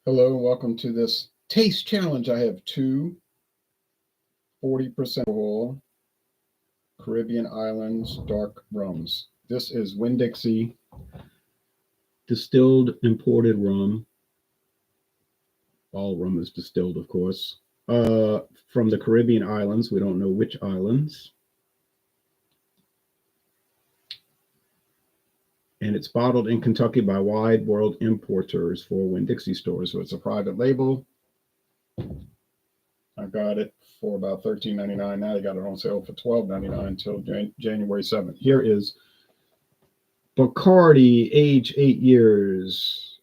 Hello, welcome to this taste challenge. I have two 40% alcohol Caribbean Islands dark rums. This is Winn-Dixie distilled imported rum. All rum is distilled, of course. From the Caribbean islands. We don't know which islands. And it's bottled in Kentucky by Wide World Importers for Winn-Dixie stores. So it's a private label. I got it for about $13.99. Now they got it on sale for $12.99 until January 7th. Here is Bacardi, age 8 years,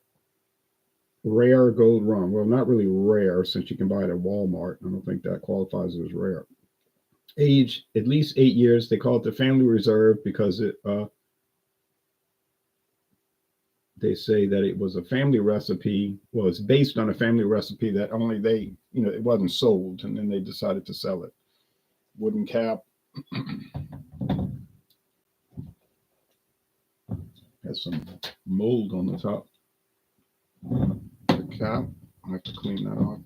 rare gold rum. Well, not really rare since you can buy it at Walmart. I don't think that qualifies as rare. Age at least 8 years. They call it the family reserve because they say that it was a family recipe. Well, it's based on a family recipe that only they, it wasn't sold, and then they decided to sell it. Wooden cap. Has some mold on the top. The cap. I have to clean that off.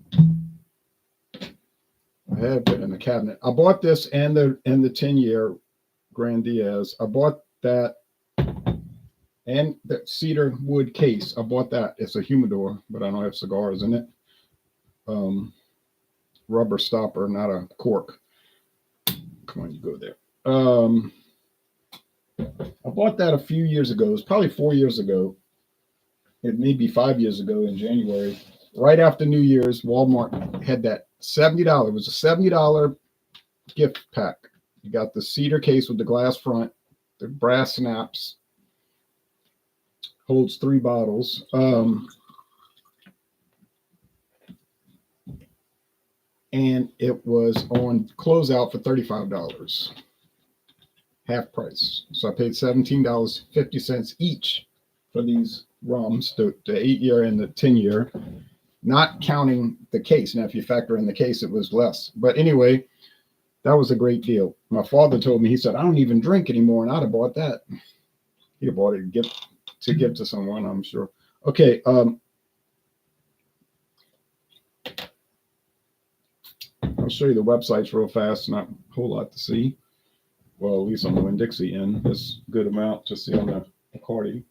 I have it in the cabinet. I bought this and the 10-year Grand Diaz. I bought that and the cedar wood case. I bought that. It's a humidor, but I don't have cigars in it. Rubber stopper, not a cork. Come on, you go there. I bought that a few years ago. It was probably 4 years ago. It may be 5 years ago in January. Right after New Year's, Walmart had that $70. It was a $70 gift pack. You got the cedar case with the glass front, the brass snaps. Holds 3 bottles. And it was on closeout for $35, half price. So I paid $17.50 each for these rums, the 8-year and the 10-year, not counting the case. Now, if you factor in the case, it was less. But anyway, that was a great deal. My father told me, he said, I don't even drink anymore, and I'd have bought that. He'd have bought it to give to someone, I'm sure. Okay. I'll show you the websites real fast. Not a whole lot to see. Well, at least on the Winn-Dixie end, there's a good amount to see on the Bacardi.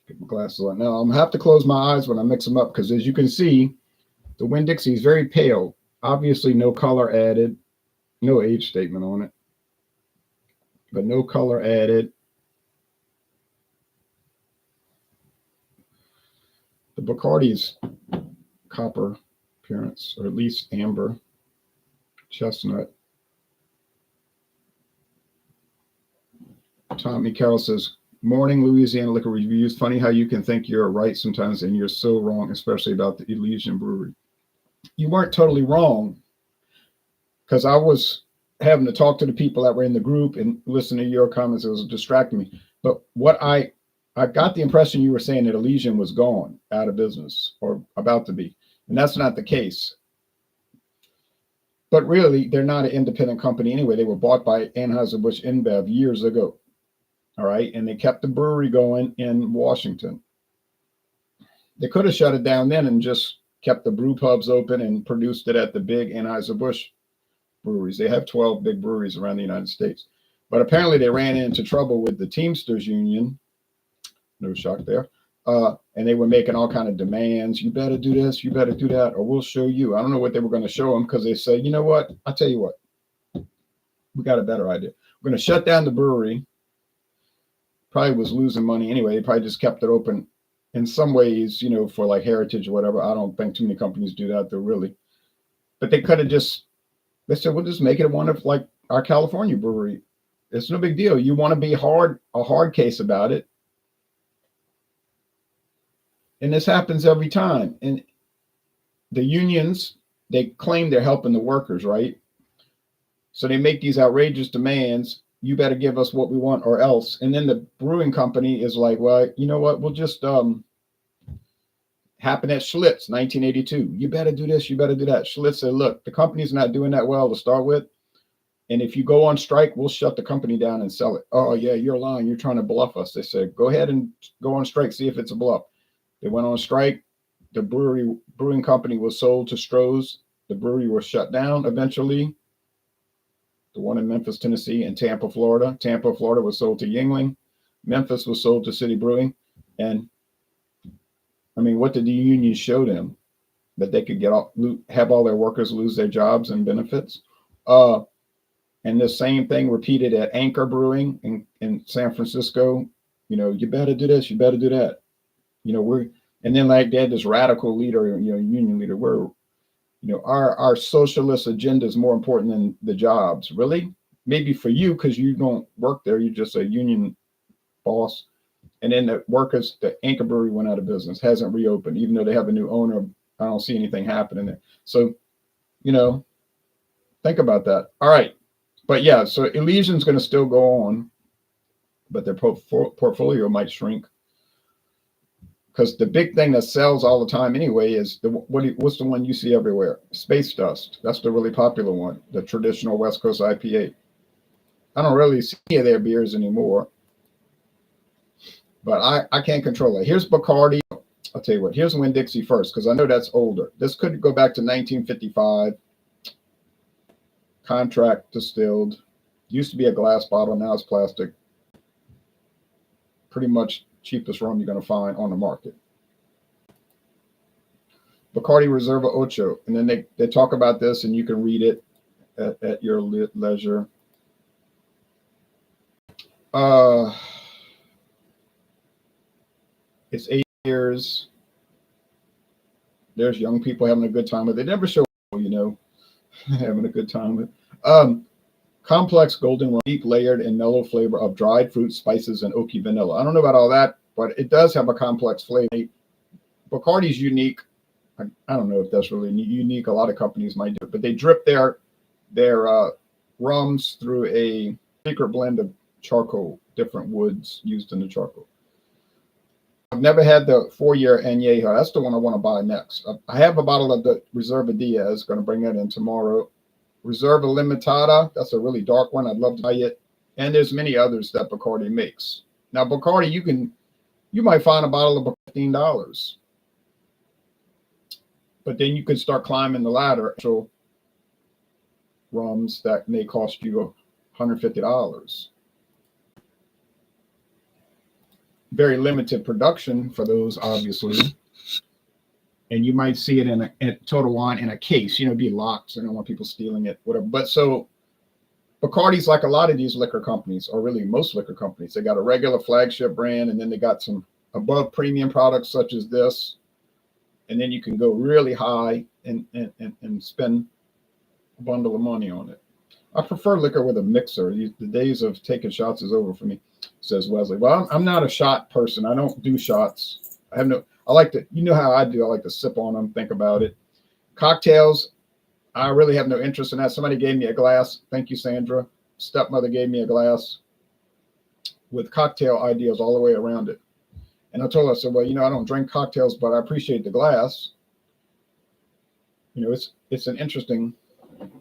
Get my glasses on. Now, I'm going to have to close my eyes when I mix them up because, as you can see, the Winn-Dixie is very pale. Obviously, no color added. No age statement on it. But no color added. The Bacardi's copper appearance, or at least amber, chestnut. Tommy Carroll says, morning, Louisiana Liquor Reviews. Funny how you can think you're right sometimes and you're so wrong, especially about the Elysian Brewery. You weren't totally wrong, because I was having to talk to the people that were in the group and listen to your comments. It was distracting me. But what I got the impression you were saying that Elysian was gone, out of business, or about to be. And that's not the case. But really, they're not an independent company anyway. They were bought by Anheuser-Busch InBev years ago. All right. And they kept the brewery going in Washington. They could have shut it down then and just kept the brew pubs open and produced it at the big Anheuser-Busch breweries. They have 12 big breweries around the United States. But apparently they ran into trouble with the Teamsters Union. No shock there. And they were making all kind of demands. You better do this, you better do that, or we'll show you. I don't know what they were going to show them, because they said, you know what? I'll tell you what. We got a better idea. We're going to shut down the brewery. Probably was losing money anyway. They probably just kept it open in some ways, for like heritage or whatever. I don't think too many companies do that, though, really. But they could have they said, we'll just make it one of like our California brewery. It's no big deal. You want to be a hard case about it. And this happens every time. And the unions, they claim they're helping the workers, right? So they make these outrageous demands. You better give us what we want or else. And then the brewing company is like, well, you know what? We'll just happened at Schlitz, 1982. You better do this. You better do that. Schlitz said, look, the company's not doing that well to start with. And if you go on strike, we'll shut the company down and sell it. Oh, yeah, you're lying. You're trying to bluff us. They said, go ahead and go on strike. See if it's a bluff. They went on strike. the brewing company was sold to Stroh's. The brewery was shut down eventually. The one in Memphis, Tennessee, and Tampa, Florida. Tampa, Florida was sold to Yuengling. Memphis was sold to City Brewing. And I mean, what did the union show them? That they could have all their workers lose their jobs and benefits. And the same thing repeated at Anchor Brewing in San Francisco. You know, you better do this, you better do that. You know, and then like they had this radical leader, you know, union leader, our socialist agenda is more important than the jobs. Really? Maybe for you, because you don't work there, you're just a union boss. And then the workers, the Anchor Brewery went out of business, hasn't reopened, even though they have a new owner. I don't see anything happening there. So, you know, think about that. All right. But yeah, so Elysian's going to still go on, but their portfolio might shrink. Because the big thing that sells all the time anyway is what's the one you see everywhere? Space Dust. That's the really popular one, the traditional West Coast IPA. I don't really see any of their beers anymore, but I can't control it. Here's Bacardi. I'll tell you what, here's Winn-Dixie first, because I know that's older. This could go back to 1955. Contract distilled. Used to be a glass bottle, now it's plastic. Pretty much cheapest rum you're going to find on the market. Bacardi Reserva Ocho. And then they talk about this, and you can read it at your leisure. It's 8 years. There's young people having a good time with it. They never show, you know, having a good time with it. Complex golden rum, deep layered and mellow flavor of dried fruit, spices, and oaky vanilla. I don't know about all that, but it does have a complex flavor. Bacardi's unique. I don't know if that's really unique. A lot of companies might do it, but they drip their rums through a secret blend of charcoal, different woods used in the charcoal. I've never had the 4-year Añejo. That's the one I want to buy next. I have a bottle of the Reserva Diaz. Going to bring that in tomorrow. Reserva Limitada. That's a really dark one. I'd love to buy it. And there's many others that Bacardi makes. Now, Bacardi, you might find a bottle of $15. But then you can start climbing the ladder. So rums that may cost you $150. Very limited production for those, obviously. And you might see it at Total Wine in a case, you know, be locked. So I don't want people stealing it, whatever. But so Bacardi's like a lot of these liquor companies, or really most liquor companies. They got a regular flagship brand, and then they got some above premium products such as this. And then you can go really high and spend a bundle of money on it. I prefer liquor with a mixer. The days of taking shots is over for me, says Wesley. Well, I'm not a shot person. I don't do shots. I like to, you know how I do. I like to sip on them, think about it. Cocktails, I really have no interest in that. Somebody gave me a glass. Thank you, Sandra. Stepmother gave me a glass with cocktail ideas all the way around it. And I told her, I said, well, you know, I don't drink cocktails, but I appreciate the glass. You know, it's an interesting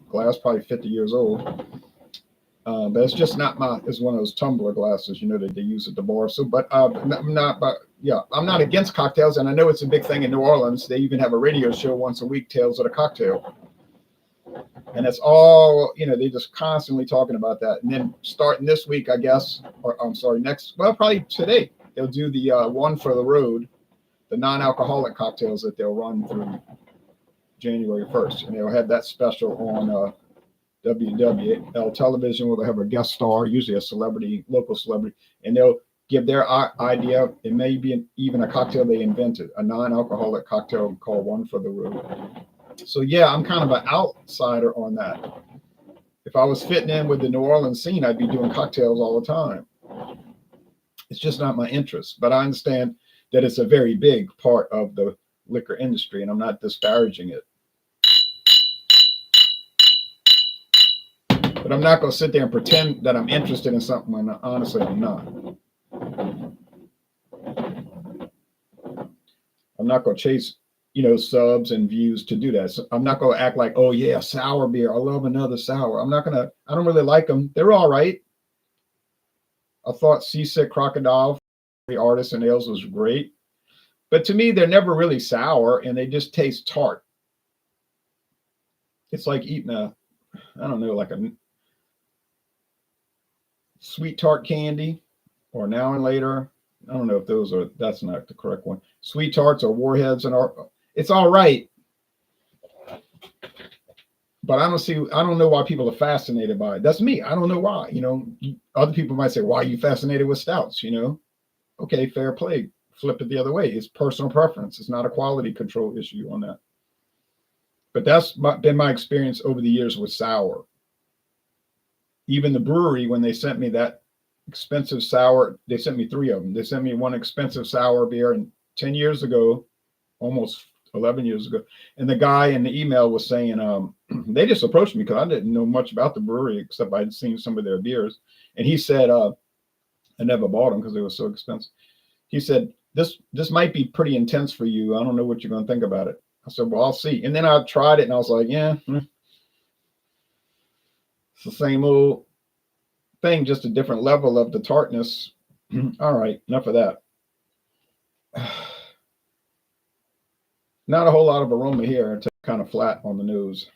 glass, probably 50 years old. But it's just not it's one of those tumbler glasses, you know, that they use at the bar. So, but I'm not against cocktails. And I know it's a big thing in New Orleans. They even have a radio show once a week, Tales of the Cocktail. And it's all, you know, they just constantly talking about that. And then starting this week, I guess, or I'm sorry, probably today, they'll do the one for the road, the non-alcoholic cocktails that they'll run through January 1st. And they'll have that special on WWL television, where they'll have a guest star, usually a celebrity, local celebrity, and they'll give their idea. It may be even a cocktail they invented, a non-alcoholic cocktail called One for the Road. So yeah, I'm kind of an outsider on that. If I was fitting in with the New Orleans scene, I'd be doing cocktails all the time. It's just not my interest, but I understand that it's a very big part of the liquor industry, and I'm not disparaging it. But I'm not going to sit there and pretend that I'm interested in something when honestly I'm not. I'm not going to chase, you know, subs and views to do that. So I'm not going to act like, oh yeah, sour beer, I love another sour. I don't really like them. They're all right. I thought Seasick Crocodile, the artists and ales, was great. But to me, they're never really sour, and they just taste tart. It's like eating I don't know, like a sweet tart candy, or Now and Later. I don't know if that's not the correct one. Sweet tarts or Warheads, and it's all right. But I don't know why people are fascinated by it. That's me. I don't know why. Other people might say, why are you fascinated with stouts? Okay, fair play. Flip it the other way. It's personal preference. It's not a quality control issue on that. But that's been my experience over the years with sour. Even the brewery, when they sent me that expensive sour, they sent me 3 of them. They sent me one expensive sour beer, and 10 years ago, almost 11 years ago. And the guy in the email was saying, they just approached me because I didn't know much about the brewery except I'd seen some of their beers. And he said, I never bought them because they were so expensive. He said, this might be pretty intense for you. I don't know what you're going to think about it. I said, well, I'll see. And then I tried it and I was like, yeah, it's the same old thing, just a different level of the tartness. All right, enough of that. Not a whole lot of aroma here. It's kind of flat on the nose.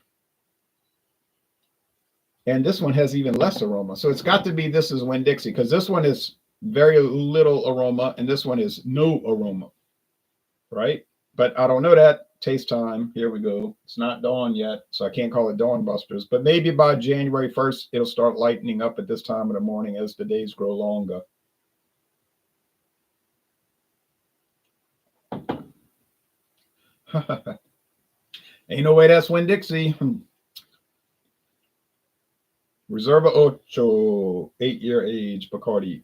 And this one has even less aroma. So it's got to be this is Winn-Dixie, because this one is very little aroma and this one is no aroma, right? But I don't know that. Taste time. Here we go. It's not dawn yet, so I can't call it Dawn Busters. But maybe by January 1st, it'll start lightening up at this time of the morning as the days grow longer. Ain't no way that's Winn-Dixie. Reserva Ocho, 8-year age Bacardi.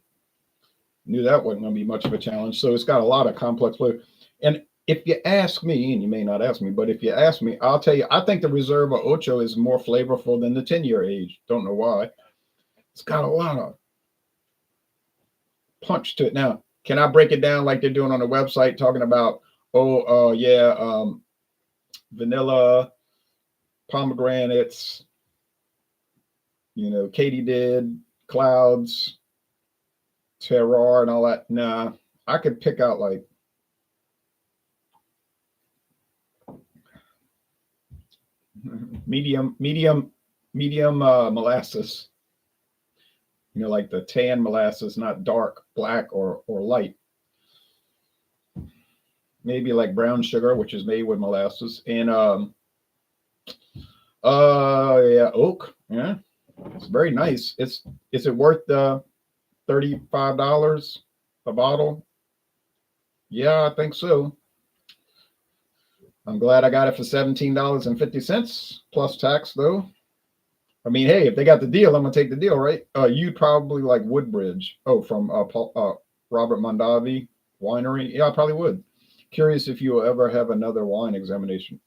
Knew that wasn't going to be much of a challenge. So it's got a lot of complex flavor. And if you ask me, and you may not ask me, but if you ask me, I'll tell you, I think the Reserva Ocho is more flavorful than the 10-year age. Don't know why. It's got a lot of punch to it. Now, can I break it down like they're doing on the website, talking about, vanilla, pomegranates, katydid, clouds, terroir, and all that? Nah, I could pick out like medium molasses, like the tan molasses, not dark black or light. Maybe like brown sugar, which is made with molasses, and oak. Yeah, it's very nice. Is it worth the $35 a bottle? Yeah, I think so. I'm glad I got it for $17.50 plus tax, though. I mean, hey, if they got the deal, I'm gonna take the deal, right? You'd probably like Woodbridge. Oh, from Robert Mondavi Winery. Yeah, I probably would. Curious if you will ever have another wine examination.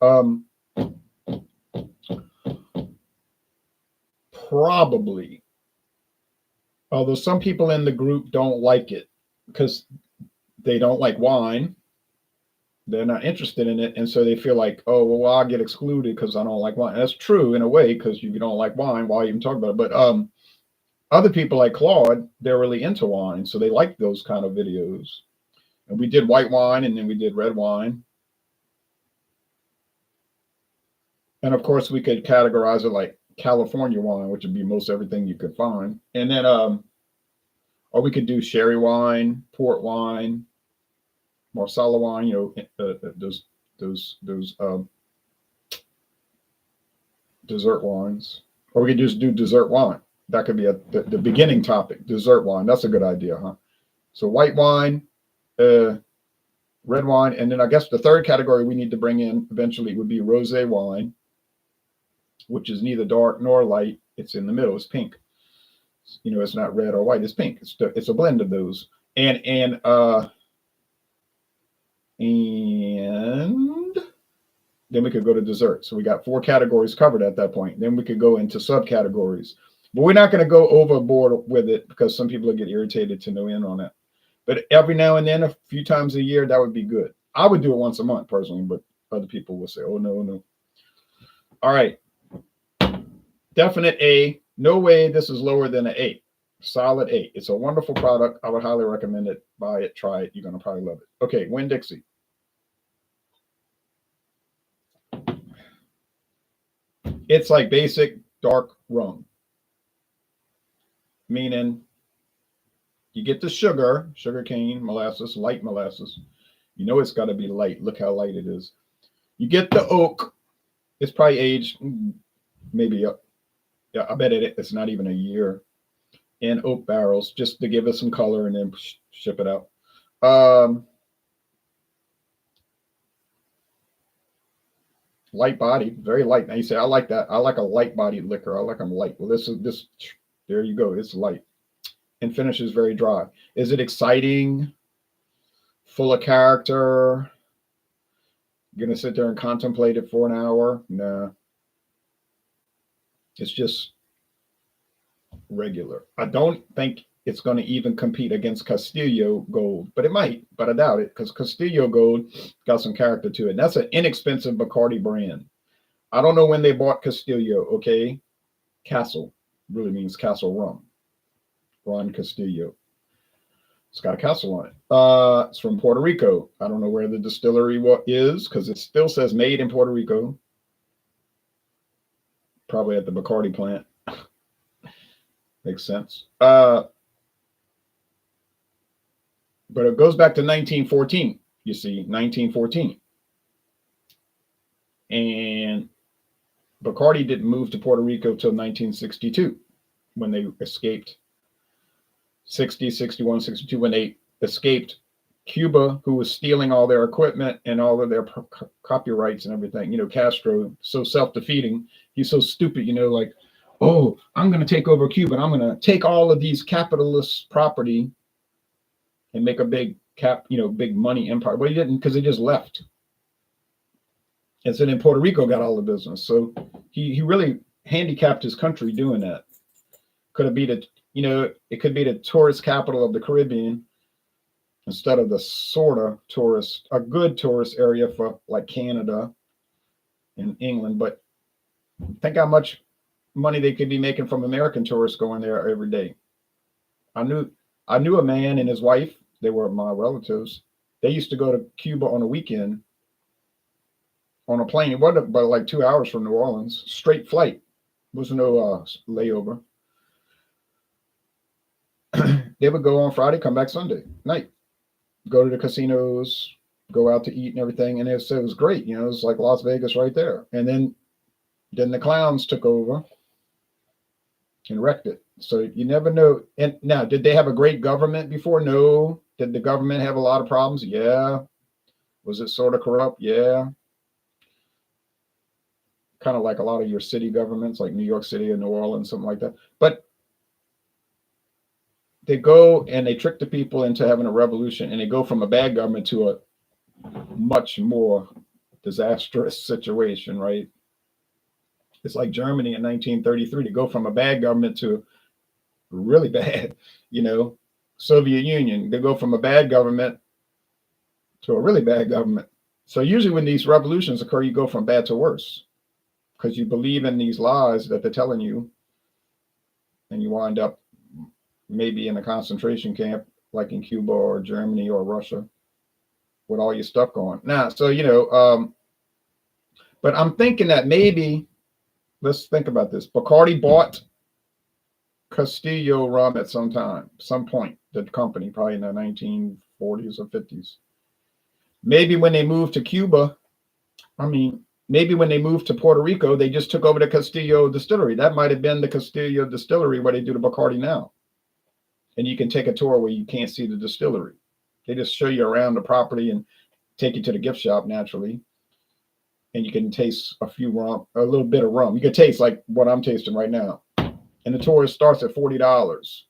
Probably. Although some people in the group don't like it because they don't like wine. They're not interested in it. And so they feel like, oh, well, I'll get excluded because I don't like wine. And that's true in a way, because if you don't like wine, why even talk about it? But other people like Claude, they're really into wine. So they like those kind of videos. And we did white wine and then we did red wine. And of course, we could categorize it like California wine, which would be most everything you could find. And then, or we could do sherry wine, port wine, Marsala wine, those dessert wines. Or we could just do dessert wine. That could be the beginning topic, dessert wine. That's a good idea, huh? So white wine, red wine, and then I guess the third category we need to bring in eventually would be rosé wine, which is neither dark nor light. It's in the middle. It's pink. It's not red or white. It's pink. It's a blend of those. And then we could go to dessert. So we got 4 categories covered at that point. Then we could go into subcategories. But we're not going to go overboard with it because some people get irritated to no end on that. But every now and then, a few times a year, that would be good. I would do it once a month personally, but other people will say, oh, no. All right. Definite A. No way this is lower than an 8. Solid 8. It's a wonderful product. I would highly recommend it. Buy it. Try it. You're going to probably love it. Okay. Winn-Dixie. It's like basic dark rum, meaning you get the sugar cane, molasses, light molasses. You know it's got to be light. Look how light it is. You get the oak. It's probably aged maybe, yeah, I bet it's not even a year in oak barrels just to give it some color and then ship it out. Um, Light body, very light. Now you say, I like that. I like a light bodied liquor. I like them light. Well, this, there you go. It's light and finishes very dry. Is it exciting? Full of character? You're gonna sit there and contemplate it for an hour? Nah, it's just regular. I don't think it's going to even compete against Castillo Gold, but it might, but I doubt it because Castillo Gold got some character to it. And that's an inexpensive Bacardi brand. I don't know when they bought Castillo, okay? Castle really means Castle Rum. Ron Castillo. It's got a castle on it. It's from Puerto Rico. I don't know where the distillery is because it still says made in Puerto Rico. Probably at the Bacardi plant. Makes sense. But it goes back to 1914. You see, 1914. And Bacardi didn't move to Puerto Rico till 1962 when they escaped. 60, 61, 62, when they escaped Cuba, who was stealing all their equipment and all of their copyrights and everything. You know, Castro, so self-defeating. He's so stupid, you know, like, oh, I'm going to take over Cuba and I'm going to take all of these capitalist property and make a big big money empire. But he didn't, because he just left. And so then Puerto Rico got all the business. So he really handicapped his country doing that. Could it be it could be the tourist capital of the Caribbean instead of the a good tourist area for like Canada and England. But think how much money they could be making from American tourists going there every day. I knew a man and his wife. They were my relatives. They used to go to Cuba on a weekend on a plane. It wasn't but like 2 hours from New Orleans, straight flight. There was no layover. They would go on Friday, come back Sunday night, go to the casinos, go out to eat and everything. And it was great. You know, it was like Las Vegas right there. And then the clowns took over and wrecked it. So you never know. And now, did they have a great government before? No. Did the government have a lot of problems? Yeah. Was it sort of corrupt? Yeah. Kind of like a lot of your city governments, like New York City and New Orleans, something like that. But they go and they trick the people into having a revolution, and they go from a bad government to a much more disastrous situation, right? It's like Germany in 1933 to go from a bad government to really bad, you know. Soviet Union, they go from a bad government to a really bad government. So usually when these revolutions occur, you go from bad to worse because you believe in these lies that they're telling you, and you wind up maybe in a concentration camp like in Cuba or Germany or Russia with all your stuff going. Now, so, but I'm thinking that maybe, let's think about this. Bacardi bought Castillo rum at some point, the company, probably in the 1940s or 50s. Maybe when they moved to Cuba, maybe when they moved to Puerto Rico, they just took over the Castillo distillery. That might have been the Castillo distillery where they do the Bacardi now. And you can take a tour where you can't see the distillery. They just show you around the property and take you to the gift shop naturally. And you can taste a little bit of rum. You can taste like what I'm tasting right now. And the tour starts at $40.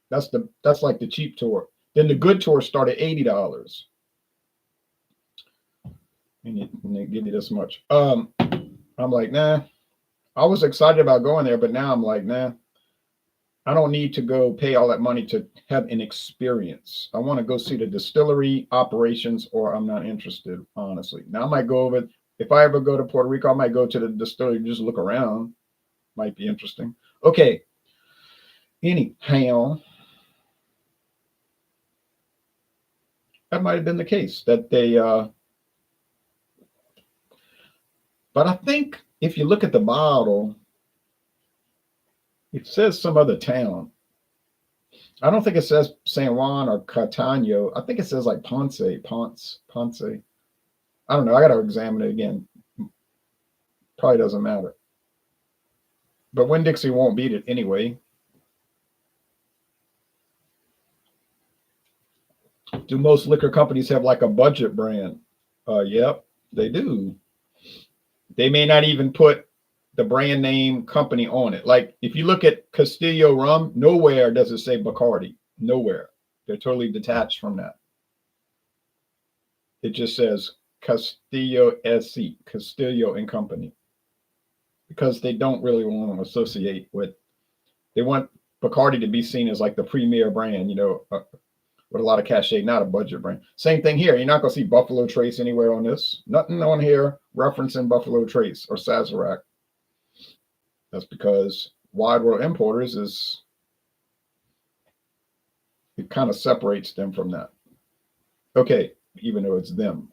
That's like the cheap tour. Then the good tours start at $80. And they give you this much. I'm like, nah. I was excited about going there, but now I'm like, nah. I don't need to go pay all that money to have an experience. I want to go see the distillery operations, or I'm not interested, honestly. Now I might go over. If I ever go to Puerto Rico, I might go to the distillery and just look around. Might be interesting. Okay. Anyhow, that might have been the case that they. But I think if you look at the bottle, it says some other town. I don't think it says San Juan or Catano. I think it says like Ponce. I don't know. I got to examine it again. Probably doesn't matter. But Winn-Dixie won't beat it anyway. Do most liquor companies have like a budget brand? Yep, they do. They may not even put the brand name company on it. Like if you look at Castillo rum, nowhere does it say Bacardi. Nowhere. They're totally detached from that. It just says Castillo SC, Castillo and Company, because they don't really want to associate with. They want Bacardi to be seen as like the premier brand, with a lot of cachet, not a budget brand. Same thing here. You're not going to see Buffalo Trace anywhere on this. Nothing on here referencing Buffalo Trace or Sazerac. That's because Wide World Importers it kind of separates them from that. Okay, even though it's them.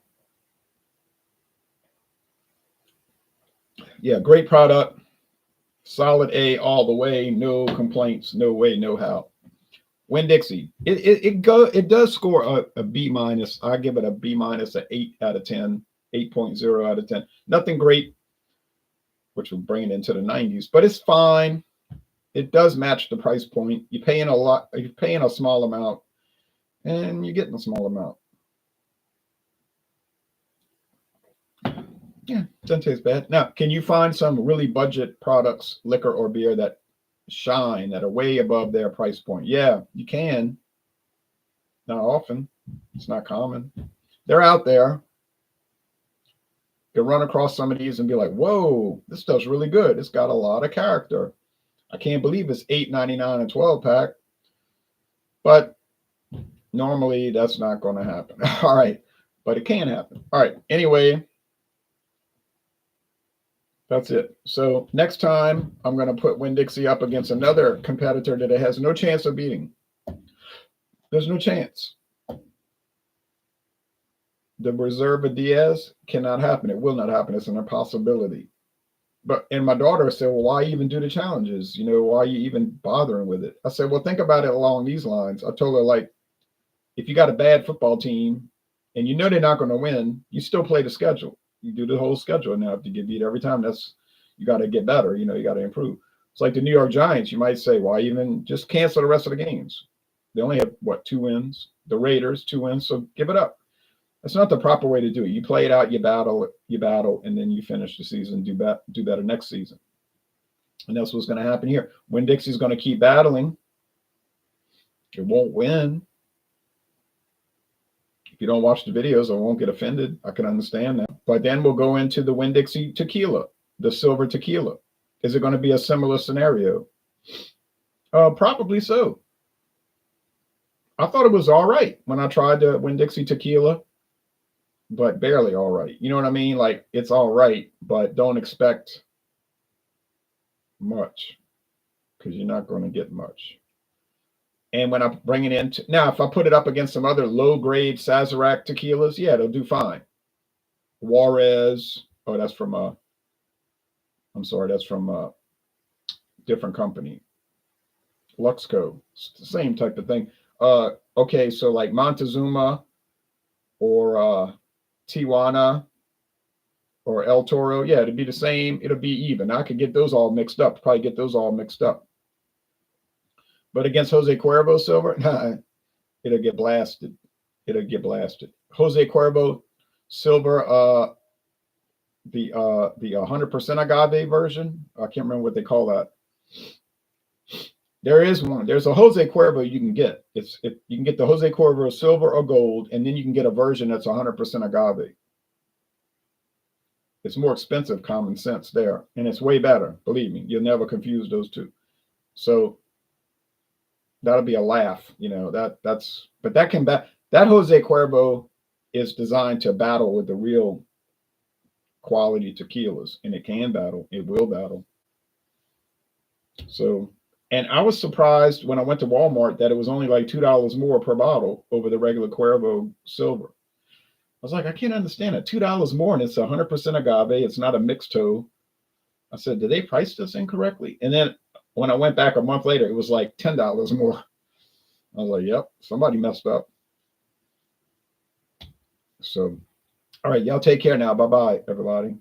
Yeah, great product. Solid A all the way. No complaints. No way, no how. Winn-Dixie. It does score a B minus. I give it a B minus, an 8 out of 10, 8.0 out of 10. Nothing great, which will bring it into the 90s, but it's fine. It does match the price point. You're paying a lot. You're paying a small amount, and you're getting a small amount. Yeah, doesn't taste bad. Now, can you find some really budget products, liquor or beer, that shine, that are way above their price point? Yeah, you can. Not often. It's not common. They're out there. You run across some of these and be like, whoa, this stuff's really good. It's got a lot of character. I can't believe it's $8.99 a 12-pack. But normally that's not going to happen. All right. But it can happen. All right. Anyway, that's it. So next time I'm going to put Winn-Dixie up against another competitor that it has no chance of beating. There's no chance. The Reserva Diaz cannot happen. It will not happen. It's an impossibility. And my daughter said, well, why even do the challenges? Why are you even bothering with it? I said, well, think about it along these lines. I told her, like, if you got a bad football team and they're not going to win, you still play the schedule. You do the whole schedule. Now, if you get beat every time, you got to get better. You got to improve. It's like the New York Giants. You might say, why even just cancel the rest of the games? They only have, 2 wins? The Raiders, 2 wins. So give it up. That's not the proper way to do it. You play it out, you battle, and then you finish the season, do better next season. And that's what's going to happen here. Winn-Dixie's going to keep battling. It won't win. If you don't watch the videos, I won't get offended. I can understand that. But then we'll go into the Winn-Dixie tequila, the silver tequila. Is it going to be a similar scenario? Probably so. I thought it was all right when I tried the Winn-Dixie tequila, but barely all right. You know what I mean? Like, it's all right, but don't expect much, because you're not going to get much. And when I bring it in, now, if I put it up against some other low-grade Sazerac tequilas, yeah, it'll do fine. Juarez, that's from a different company. Luxco, it's the same type of thing. Okay, so like Montezuma or Tijuana or El Toro, yeah, it'd be the same. It'll be even. I could get those all mixed up. Probably get those all mixed up. But against Jose Cuervo silver, it'll get blasted. It'll get blasted. Jose Cuervo silver, the 100% agave version. I can't remember what they call that. There is one. There's a Jose Cuervo you can get. You can get the Jose Cuervo silver or gold, and then you can get a version that's 100% agave. It's more expensive, common sense there, and it's way better. Believe me, you'll never confuse those two. So that'll be a laugh, But that Jose Cuervo is designed to battle with the real quality tequilas, and it can battle. It will battle. So. And I was surprised when I went to Walmart that it was only like $2 more per bottle over the regular Cuervo silver. I was like, I can't understand it. $2 more, and it's 100% agave. It's not a mixed toe. I said, did they price this incorrectly? And then when I went back a month later, it was like $10 more. I was like, yep, somebody messed up. So, all right, y'all take care now. Bye-bye, everybody.